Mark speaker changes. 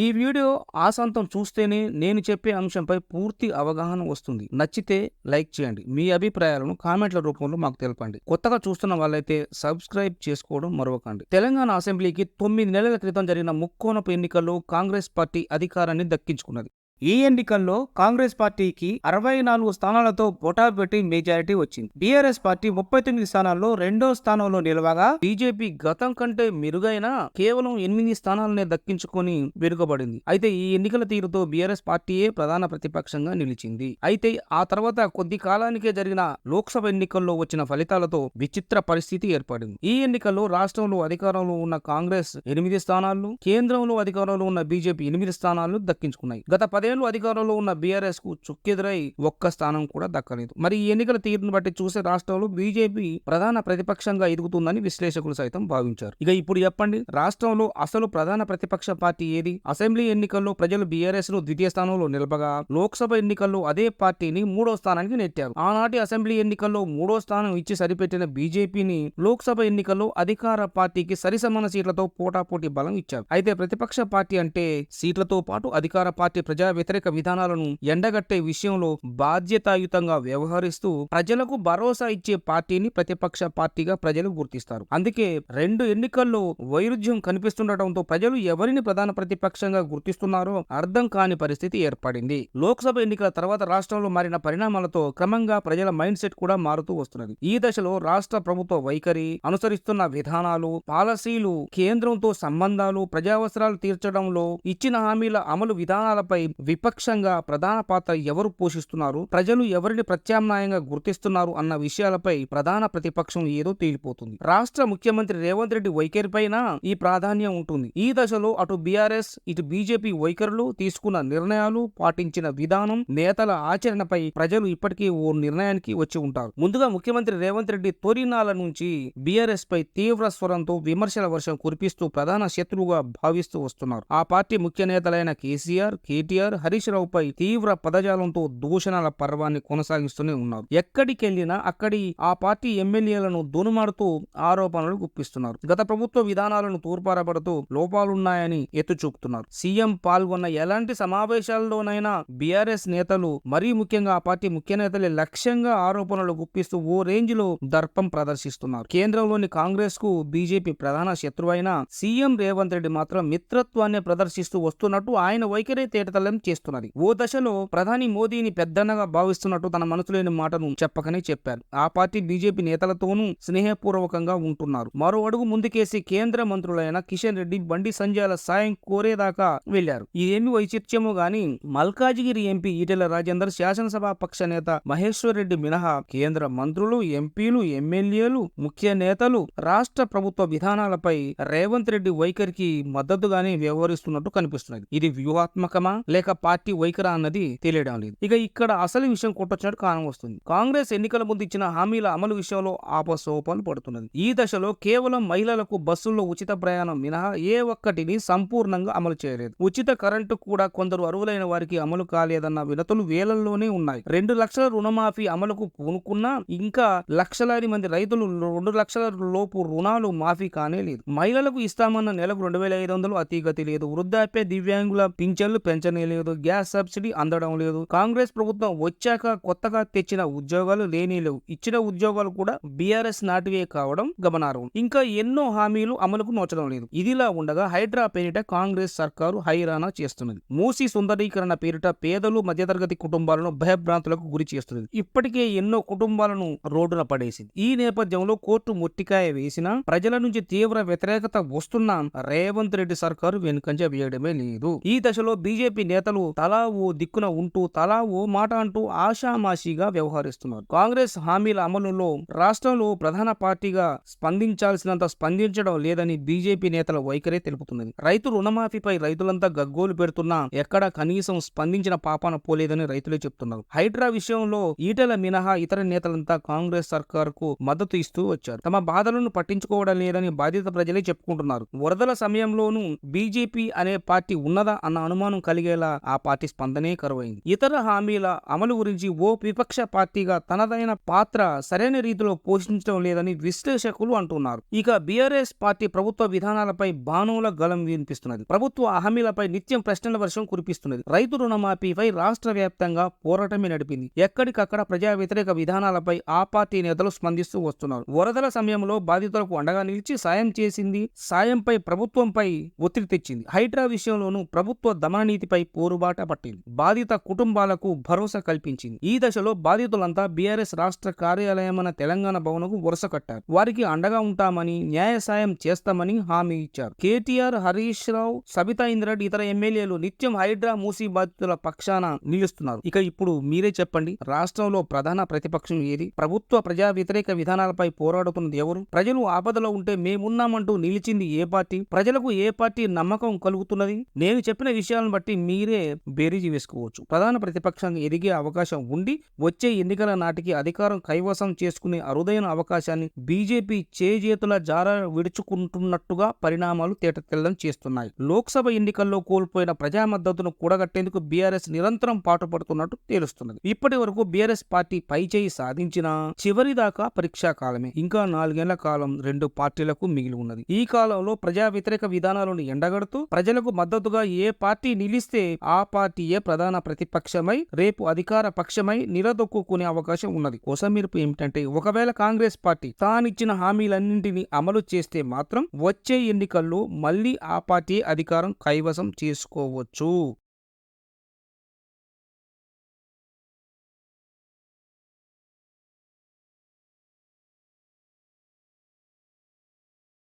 Speaker 1: ఈ వీడియో ఆసాంతం చూస్తేనే నేను చెప్పే అంశంపై పూర్తి అవగాహన వస్తుంది. నచ్చితే లైక్ చేయండి. మీ అభిప్రాయాలను కామెంట్ల రూపంలో మాకు తెలపండి. కొత్తగా చూస్తున్న వాళ్ళైతే సబ్స్క్రైబ్ చేసుకోవడం మరవకండి. తెలంగాణ అసెంబ్లీకి 9 నెలల క్రితం జరిగిన ముక్కోనపు ఎన్నికల్లో కాంగ్రెస్ పార్టీ అధికారాన్ని దక్కించుకున్నది. ఈ ఎన్నికల్లో కాంగ్రెస్ పార్టీకి 64 స్థానాలతో బొటాబెట్టి మెజారిటీ వచ్చింది. బీఆర్ఎస్ పార్టీ 39 స్థానాల్లో రెండో స్థానంలో నిలవగా బీజేపీ గతం కంటే మెరుగైన కేవలం 8 స్థానాలనే దక్కించుకొని వెనుకబడింది. అయితే ఈ ఎన్నికల తీరుతో బీఆర్ఎస్ పార్టీయే ప్రధాన ప్రతిపక్షంగా నిలిచింది. అయితే ఆ తర్వాత కొద్ది కాలానికే జరిగిన లోక్సభ ఎన్నికల్లో వచ్చిన ఫలితాలతో విచిత్ర పరిస్థితి ఏర్పడింది. ఈ ఎన్నికల్లో రాష్ట్రంలో అధికారంలో ఉన్న కాంగ్రెస్ 8 స్థానాలు, కేంద్రంలో అధికారంలో ఉన్న బీజేపీ 8 స్థానాలు దక్కించుకున్నాయి. గత 10 ఏళ్లు అధికారంలో ఉన్న బీఆర్ఎస్ కు చుక్కెదురై ఒక్క స్థానం కూడా దక్కలేదు. మరి ఈ ఎన్నికల తీరును బట్టి చూసే రాష్ట్రంలో బీజేపీ ప్రధాన ప్రతిపక్షంగా ఎదుగుతుందని విశ్లేషకులు సైతం భావించారు. ఇక ఇప్పుడు చెప్పండి, రాష్ట్రంలో అసలు ప్రధాన ప్రతిపక్ష పార్టీ ఏది? అసెంబ్లీ ఎన్నికల్లో ప్రజలు బీఆర్ఎస్ ను ద్వితీయ స్థానంలో నిలపగా లోక్సభ ఎన్నికల్లో అదే పార్టీని 3వ స్థానానికి నెట్టారు. ఆనాటి అసెంబ్లీ ఎన్నికల్లో 3వ స్థానం ఇచ్చి సరిపెట్టిన బీజేపీని లోక్సభ ఎన్నికల్లో అధికార పార్టీకి సరిసమాన సీట్లతో పోటాపోటీ బలం ఇచ్చారు. అయితే ప్రతిపక్ష పార్టీ అంటే సీట్లతో పాటు అధికార పార్టీ ప్రజా వ్యతిరేక విధానాలను ఎండగట్టే విషయంలో బాధ్యతాయుతంగా వ్యవహరిస్తూ ప్రజలకు భరోసా ఇచ్చే పార్టీని ప్రతిపక్ష పార్టీగా ప్రజలు గుర్తిస్తారు. అందుకే రెండు ఎన్నికల్లో వైరుధ్యం కనిపిస్తుండటంతో ప్రజలు ఎవరిని ప్రధాన ప్రతిపక్షంగా గుర్తిస్తున్నారో అర్థం కాని పరిస్థితి ఏర్పడింది. లోక్సభ ఎన్నికల తర్వాత రాష్ట్రంలో మారిన పరిణామాలతో క్రమంగా ప్రజల మైండ్ సెట్ కూడా మారుతూ వస్తున్నది. ఈ దశలో రాష్ట్ర ప్రభుత్వ వైఖరి, అనుసరిస్తున్న విధానాలు, పాలసీలు, కేంద్రంతో సంబంధాలు, ప్రజావసరాలు తీర్చడంలో ఇచ్చిన హామీల అమలు విధానాలపై విపక్షంగా ప్రధాన పాత్ర ఎవరు పోషిస్తున్నారు, ప్రజలు ఎవరిని ప్రత్యామ్నాయంగా గుర్తిస్తున్నారు అన్న విషయాలపై ప్రధాన ప్రతిపక్షం ఏదో తేలిపోతుంది. రాష్ట్ర ముఖ్యమంత్రి రేవంత్ రెడ్డి వైఖరిపైన ఈ ప్రాధాన్యం ఉంటుంది. ఈ దశలో అటు బీఆర్ఎస్ ఇటు బీజేపీ వైఖరులు, తీసుకున్న నిర్ణయాలు, పాటించిన విధానం, నేతల ఆచరణపై ప్రజలు ఇప్పటికీ ఓ నిర్ణయానికి వచ్చి ఉంటారు. ముందుగా ముఖ్యమంత్రి రేవంత్ రెడ్డి తొలినాల నుంచి బీఆర్ఎస్ పై తీవ్ర స్వరంతో విమర్శల వర్షం కురిపిస్తూ ప్రధాన శత్రువుగా భావిస్తూ వస్తున్నారు. ఆ పార్టీ ముఖ్య నేతలైన కేసీఆర్, కేటీఆర్, హరీష్ రావుపై తీవ్ర పదజాలంతో దూషణల పర్వాన్ని కొనసాగిస్తూనే ఉన్నారు. ఎక్కడికెళ్లినా అక్కడి ఆ పార్టీ ఎమ్మెల్యేలను దునుమాడుతూ ఆరోపణలు గుప్పిస్తున్నారు. గత ప్రభుత్వ విధానాలను తూర్పారబడుతూ లోపాలున్నాయని ఎత్తుచూపుతున్నారు. సీఎం పాల్గొన్న ఎలాంటి సమావేశాల్లోనైనా బీఆర్ఎస్ నేతలు, మరీ ముఖ్యంగా ఆ పార్టీ ముఖ్య నేతలే లక్ష్యంగా ఆరోపణలు గుప్పిస్తూ ఓ రేంజ్ లో దర్పం ప్రదర్శిస్తున్నారు. కేంద్రంలోని కాంగ్రెస్ కు బీజేపీ ప్రధాన శత్రువైన సీఎం రేవంత్ రెడ్డి మాత్రం మిత్రత్వాన్ని ప్రదర్శిస్తూ వస్తున్నట్టు ఆయన వైఖరే తేటతెల్లం చేస్తున్నది. ఓ దశలో ప్రధాని మోదీని పెద్దన్నగా భావిస్తున్నట్టు తన మనసులోని మాటను చెప్పకనే చెప్పారు. ఆ పార్టీ బీజేపీ నేతలతోనూ స్నేహపూర్వకంగా ఉంటున్నారు. మరో అడుగు ముందుకేసి కేంద్ర మంత్రులైన కిషన్ రెడ్డి, బండి సంజయ్ల సాయం కోరేదాకా వెళ్లారు. ఇదేమి వైచిత్యమో గాని మల్కాజిగిరి ఎంపీ ఈటెల రాజేందర్, శాసనసభ పక్ష నేత మహేశ్వర్ రెడ్డి మినహా కేంద్ర మంత్రులు, ఎంపీలు, ఎమ్మెల్యేలు, ముఖ్య నేతలు రాష్ట్ర ప్రభుత్వ విధానాలపై రేవంత్ రెడ్డి వైఖరికి మద్దతుగానే వ్యవహరిస్తున్నట్టు కనిపిస్తున్నది. ఇది వ్యూహాత్మకమా లేక పార్టీ వైఖరా అన్నది తెలియడం లేదు. ఇక ఇక్కడ అసలు విషయం కొట్టొచ్చినట్టు కారణం వస్తుంది. కాంగ్రెస్ ఎన్నికల ముందు ఇచ్చిన హామీల అమలు విషయంలో ఆపసోపాలు పడుతున్నది. ఈ దశలో కేవలం మహిళలకు బస్సుల్లో ఉచిత ప్రయాణం మినహా ఏ ఒక్కటిని సంపూర్ణంగా అమలు చేయలేదు. ఉచిత కరెంటు కూడా కొందరు అర్హులైన వారికి అమలు కాలేదన్న వినతులు వేలల్లోనే ఉన్నాయి. 2 లక్షల రుణమాఫీ అమలుకు పూనుకున్నా ఇంకా లక్షలాది మంది రైతులు 2 లక్షల లోపు రుణాలు మాఫీ కానే లేదు. మహిళలకు ఇస్తామన్న నెలకు 2500 అతిగతి లేదు. వృద్ధాప్య, దివ్యాంగుల పింఛన్లు పెంచనే లేదు. గ్యాస్ సబ్సిడీ అందడం లేదు. కాంగ్రెస్ ప్రభుత్వం వచ్చాక కొత్తగా తెచ్చిన ఉద్యోగాలు లేనే లేవు. ఇచ్చిన ఉద్యోగాలు కూడా బీఆర్ఎస్ నాటివే కావడం గమనార్హం. ఇంకా ఎన్నో హామీలు అమలుకు నోచడం లేదు. ఇదిలా ఉండగా హైడ్రా పేరిట కాంగ్రెస్ సర్కారు హైరానా చేస్తున్నది. మూసీ సుందరీకరణ పేరిట పేదలు, మధ్యతరగతి కుటుంబాలను భయభ్రాంతులకు గురి చేస్తున్నది. ఇప్పటికే ఎన్నో కుటుంబాలను రోడ్డున పడేసింది. ఈ నేపథ్యంలో కోర్టు మొట్టికాయ వేసినా ప్రజల నుంచి తీవ్ర వ్యతిరేకత వస్తున్నా రేవంత్ రెడ్డి సర్కారు వెనుకంజ వేయడమే లేదు. ఈ దశలో బీజేపీ నేతలు తలా ఓ దిక్కున ఉంటూ తలా ఓ మాట అంటూ ఆషామాషిగా వ్యవహరిస్తున్నారు. కాంగ్రెస్ హామీల అమలులో రాష్ట్రంలో ప్రధాన పార్టీగా స్పందించాల్సినంత స్పందించడం లేదని బీజేపీ నేతల వైఖరే తెలుపుతున్నది. రైతు రుణమాఫీపై రైతులంతా గగ్గోలు పెడుతున్నా ఎక్కడా కనీసం స్పందించిన పాపాన పోలేదని రైతులే చెప్తున్నారు. హైడ్రా విషయంలో ఈటెల మినహా ఇతర నేతలంతా కాంగ్రెస్ సర్కారుకు మద్దతు ఇస్తూ వచ్చారు. తమ బాధలను పట్టించుకోవడం లేదని బాధిత ప్రజలే చెప్పుకుంటున్నారు. వరదల సమయంలోనూ బీజేపీ అనే పార్టీ ఉన్నదా అన్న అనుమానం కలిగేలా ఆ పార్టీ స్పందనే కరువైంది. ఇతర హామీల అమలు గురించి ఓ విపక్ష పార్టీగా తనదైన పాత్ర సరైన రీతిలో పోషించడం లేదని విశ్లేషకులు అంటున్నారు. ఇక బీఆర్ఎస్ పార్టీ ప్రభుత్వ విధానాలపై బాణువుల గలం వినిపిస్తున్నది. ప్రభుత్వ హామీలపై నిత్యం ప్రశ్నల వర్షం కురిపిస్తున్నది. రైతు రుణమాఫీపై రాష్ట్ర వ్యాప్తంగా పోరాటమే నడిపింది. ఎక్కడికక్కడ ప్రజా వ్యతిరేక విధానాలపై ఆ పార్టీ నేతలు స్పందిస్తూ వస్తున్నారు. వరదల సమయంలో బాధితులకు అండగా నిలిచి సాయం చేసింది. సాయంపై ప్రభుత్వంపై ఒత్తిడి తెచ్చింది. హైడ్రా విషయంలోనూ ప్రభుత్వ దమన నీతిపై పోరుబాట పట్టింది. బాధిత కుటుంబాలకు భరోసా కల్పించింది. ఈ దశలో బాధితులంతా బీఆర్ఎస్ రాష్ట్ర కార్యాలయమైన తెలంగాణ భవన్కు వరుస కట్టారు. వారికి అండగా ఉంటామని, న్యాయ సాయం చేస్తామని హామీ ఇచ్చారు. కేటీఆర్, హరీష్ రావు, సబితా ఇంద్రెడ్డి, ఇతర ఎమ్మెల్యేలు నిత్యం హైడ్రా మూసీ బాధితుల పక్షాన నిలుస్తున్నారు. ఇక ఇప్పుడు మీరే చెప్పండి, రాష్ట్రంలో ప్రధాన ప్రతిపక్షం ఏది? ప్రభుత్వ ప్రజా వ్యతిరేక విధానాలపై పోరాడుతున్నది ఎవరు? ప్రజలు ఆపదలో ఉంటే మేమున్నామంటూ నిలిచింది ఏ పార్టీ? ప్రజలకు ఏ పార్టీ నమ్మకం కలుగుతున్నది? నేను చెప్పిన విషయాలను బట్టి మీరే బేరీజు వేసుకోవచ్చు. ప్రధాన ప్రతిపక్షంగా ఎదిగే అవకాశం ఉండి వచ్చే ఎన్నికల నాటికి అధికారం కైవసం చేసుకునే అరుదైన అవకాశాన్ని బీజేపీ చేజేతుల జార విడుచుకుంటున్నట్టుగా పరిణామాలు తేటతెల్లం చేస్తున్నాయి. లోక్సభ ఎన్నికల్లో కోల్పోయిన ప్రజా మద్దతును కూడగట్టేందుకు బీఆర్ఎస్ నిరంతరం పాటుపడుతున్నట్టు తెలుస్తున్నది. ఇప్పటి వరకు బీఆర్ఎస్ పార్టీ పైచేయి సాధించిన చివరిదాకా పరీక్షా కాలమే. ఇంకా 4 ఏళ్ల కాలం రెండు పార్టీలకు మిగిలి ఉన్నది. ఈ కాలంలో ప్రజా వ్యతిరేక విధానాలను ఎండగడుతూ ప్రజలకు మద్దతుగా ఏ పార్టీ నిలిస్తే ఆ పార్టీయే ప్రధాన ప్రతిపక్షమై రేపు అధికార పక్షమై నిలదొక్కునే అవకాశం ఉన్నది. కొసమెరుపు ఏమిటంటే, ఒకవేళ కాంగ్రెస్ పార్టీ తానిచ్చిన హామీలన్నింటినీ అమలు చేస్తే మాత్రం వచ్చే ఎన్నికల్లో మళ్ళీ ఆ పార్టీ అధికారం కైవసం చేసుకోవచ్చు.